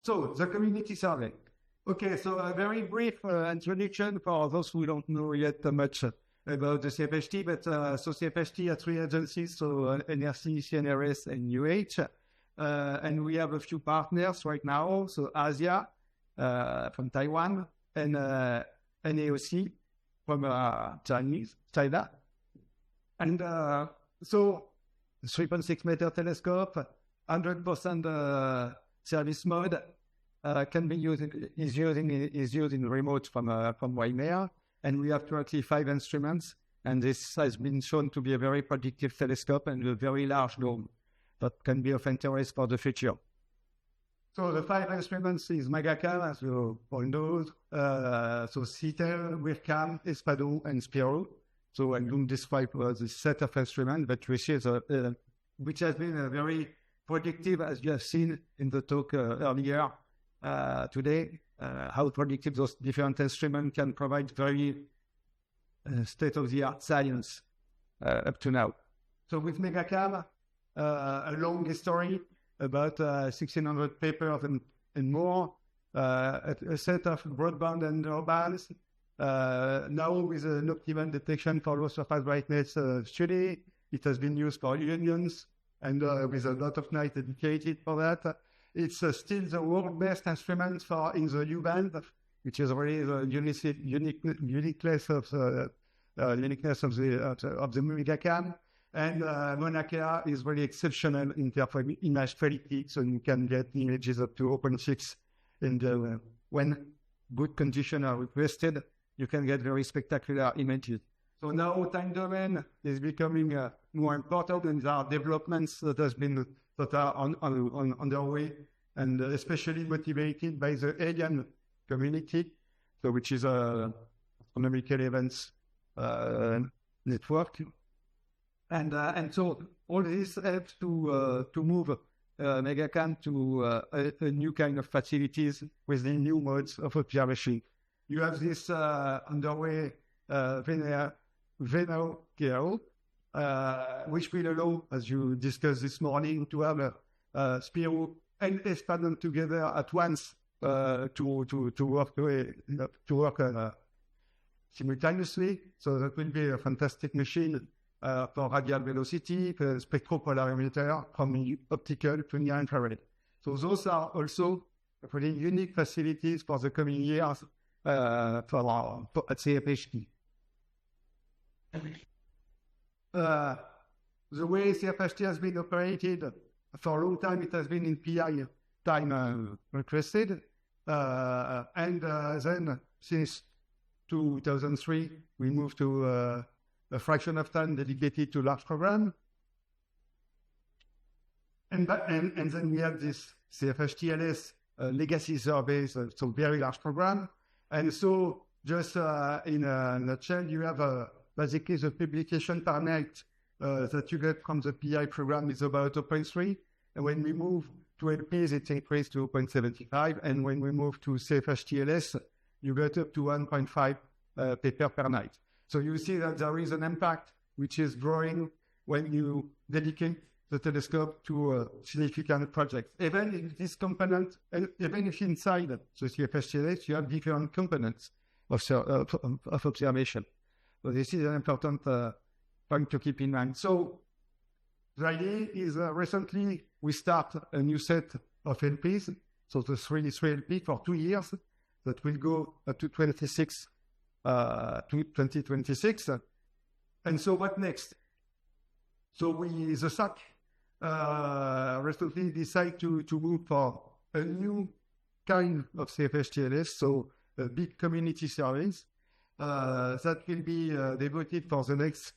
So the community survey. Okay, so a very brief introduction for those who don't know yet much about the CFHT, but so CFHT has 3 agencies, so NRC, CNRS, and UH. And we have a few partners right now, so Asia from Taiwan, and NAOC from China. And so 3.6 meter telescope, 100% service mode can be used, is used in remote from Waimea. And we have currently 5 instruments, and this has been shown to be a very predictive telescope and a very large dome that can be of interest for the future. So the 5 instruments is MegaCam, as you all know, so CETEL, WIRCam, Espado, and Spiro. So I don't describe the set of instruments, but which has been very predictive, as you have seen in the talk earlier today, how predictive those different instruments can provide very state-of-the-art science up to now. So with MegaCam, a long history, about 1,600 papers and more, a set of broadband and narrowbands. Now with an optimal detection for low surface brightness study, it has been used for unions and with a lot of night dedicated for that. It's still the world best instrument for in the U-band, which is really the uniqueness of the MegaCam. And Monacea is really exceptional in terms of image quality, so you can get images up to 0.6 and when good conditions are requested, you can get very spectacular images. So now time domain is becoming more important, and there are developments that are on their way, and especially motivated by the alien community, so which is astronomical events network, and so all this helps to move MegaCam to a new kind of facilities with the new modes of observation. You have this underway Venao Kero, which will allow, as you discussed this morning, to have Spiro and Espado together at once to work simultaneously. So that will be a fantastic machine for radial velocity, spectropolarimeter from optical to near infrared. So those are also pretty unique facilities for the coming years at CFHT. The way CFHT has been operated for a long time, it has been in PI time requested, and then since 2003, we moved to a fraction of time dedicated to large program, and then we have this CFHT-LS legacy surveys, so very large program, and so just in a nutshell, you have basically the publication per night that you get from the PI program is about 0.3, and when we move to LPs, it's increased to 0.75, and when we move to CFHT-LS, you get up to 1.5 paper per night. So you see that there is an impact which is growing when you dedicate the telescope to significant projects. Even if this component, even if inside the CFHT-LS, you have different components of observation. So this is an important point to keep in mind. So the idea is recently we start a new set of LPs, so the 3 LP for 2 years that will go up to 2026. And so what next? So the SAC recently decided to move for a new kind of CFHT-LS, so a big community service that will be devoted for the next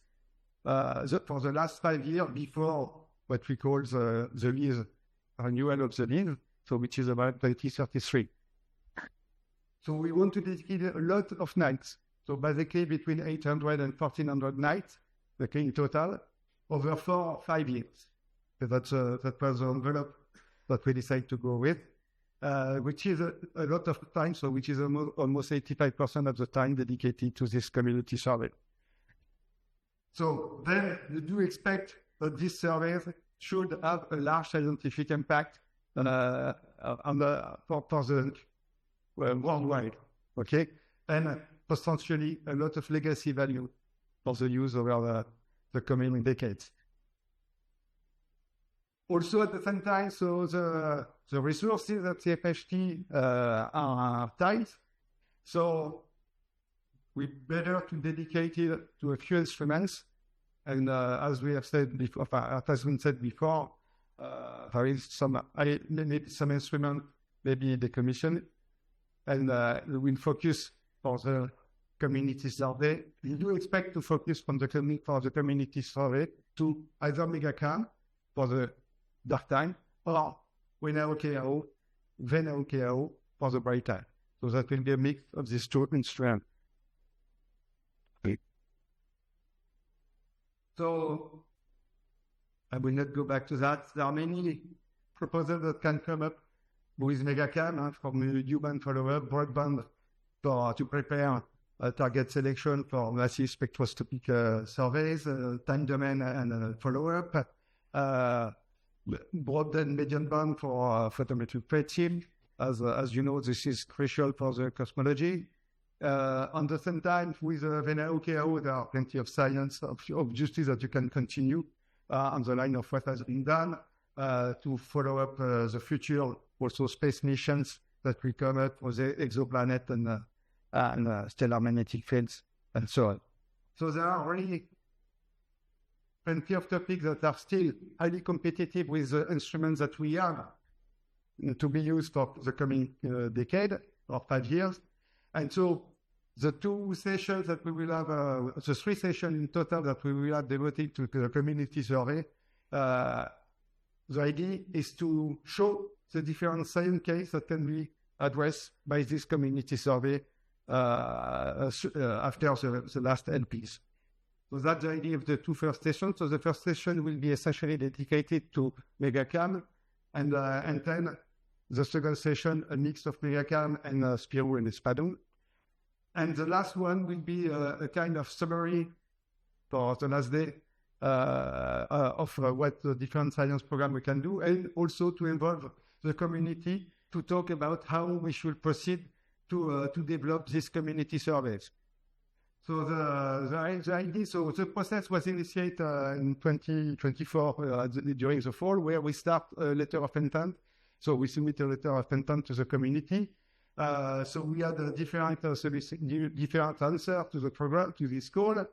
for the last 5 years before what we call the lease renewal of the lease, so which is about 2033. So we want to dedicate a lot of nights, so basically between 800 and 1,400 nights, okay, in total, over 4 or 5 years. So that was the envelope that we decided to go with, which is a lot of time, so which is almost 85% of the time dedicated to this community survey. So then you do expect that these surveys should have a large scientific impact for the worldwide, okay? And potentially a lot of legacy value for the use over the coming decades. Also, at the same time, so the resources at CFHT are tight. So we better to dedicate it to a few instruments. And as we have said before, as we said before, there is maybe some instrument, maybe decommissioned, and we will focus for the community survey. We do expect to focus for the community survey to either megacam for the dark time or WNAO-KAO, VNAO-KAO for the bright time. So that will be a mix of these two instruments. So I will not go back to that. There are many proposals that can come up with megacam from human follow-up, broadband to prepare target selection for massive spectroscopic surveys, time domain and follow-up, broad and medium band for photometric predictive. As you know, this is crucial for the cosmology. On the same time, with VNAO-KAO, there are plenty of science, obviously, that you can continue on the line of what has been done to follow up the future, also space missions that will come up for the exoplanet and stellar magnetic fields, and so on. So there are really plenty of topics that are still highly competitive with the instruments that we have to be used for the coming decade or 5 years. And so the 2 sessions that we will have, the 3 sessions in total that we will have devoted to the community survey, the idea is to show the different science cases that can be addressed by this community survey after the last LPs. So that's the idea of the 2 first sessions. So the first session will be essentially dedicated to megacam, and then the second session, a mix of megacam and Spiro and Espadon. And the last one will be a kind of summary for the last day of what the different science program we can do, and also to involve the community to talk about how we should proceed to develop these community surveys. So the idea, so the process was initiated in 2024 during the fall, where we start a letter of intent. So we submit a letter of intent to the community. So we had different answers to the program, to this call.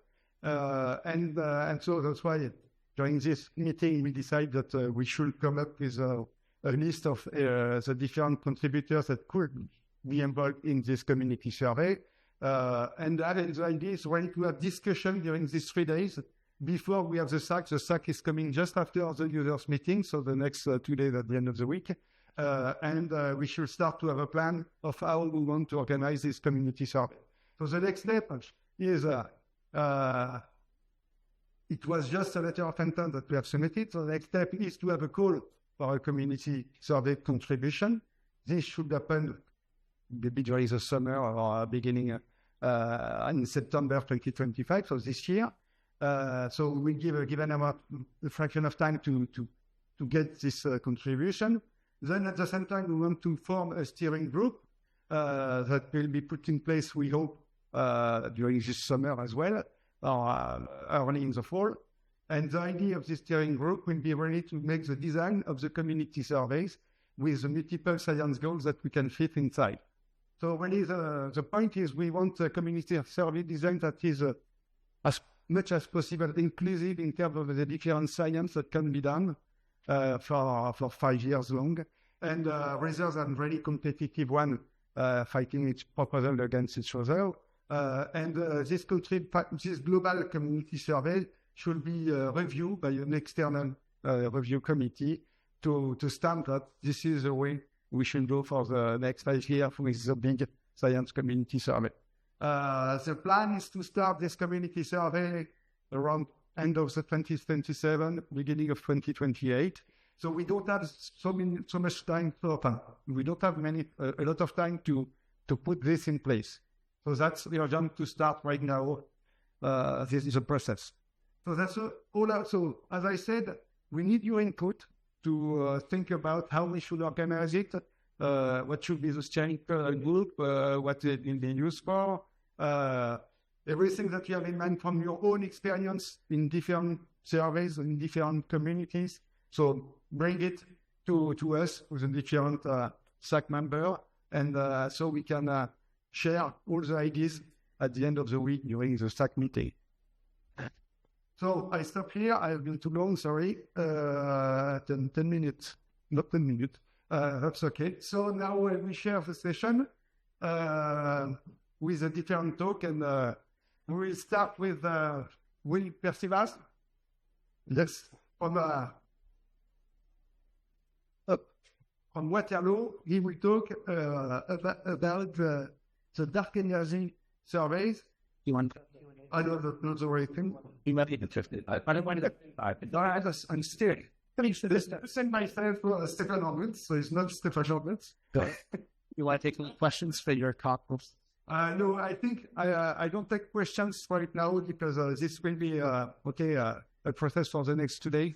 And so that's why during this meeting, we decided that we should come up with a list of the different contributors that could be involved in this community survey. And the idea is really to have discussion during these 3 days before we have the SAC. The SAC is coming just after the users meeting, so the next 2 days at the end of the week. And we should start to have a plan of how we want to organize this community survey. So the next step is, it was just a letter of intent that we have submitted. So the next step is to have a call for a community survey contribution. This should happen maybe during the summer or beginning in September 2025, so this year. So we give a given amount, a fraction of time to get this contribution. Then at the same time, we want to form a steering group that will be put in place, we hope, during this summer as well, or early in the fall. And the idea of this steering group will be really to make the design of the community surveys with the multiple science goals that we can fit inside. So really the point is we want a community survey design that is as much as possible inclusive in terms of the different science that can be done for 5 years long, and rather than really competitive one fighting each proposal against each other. This global community survey should be reviewed by an external review committee to stamp that this is the way we should go for the next 5 years with the big science community survey. The plan is to start this community survey around end of the 2027, beginning of 2028. So we don't have so much time we don't have a lot of time to put this in place. So that's the urgent to start right now. This is a process. So that's all. So as I said, we need your input to think about how we should organize it, what should be the steering group, what it will be used for, everything that you have in mind from your own experience in different surveys, in different communities. So bring it to us with a different SAC member, and so we can share all the ideas at the end of the week during the SAC meeting. So I stop here. I've been too long, sorry. 10 minutes, not 10 minutes. That's okay. So now we share the session with a different talk, and we will start with Will Percivas. Yes, from Waterloo. He will talk about the dark energy surveys. You want? I don't know the right thing. You might be interested. I don't want to. I'm still. Send myself Stefan Arnouts, so it's not Stefan Arnouts. You want to take any questions for your talk? No, I think I don't take questions right now because this will be a process for the next 2 days.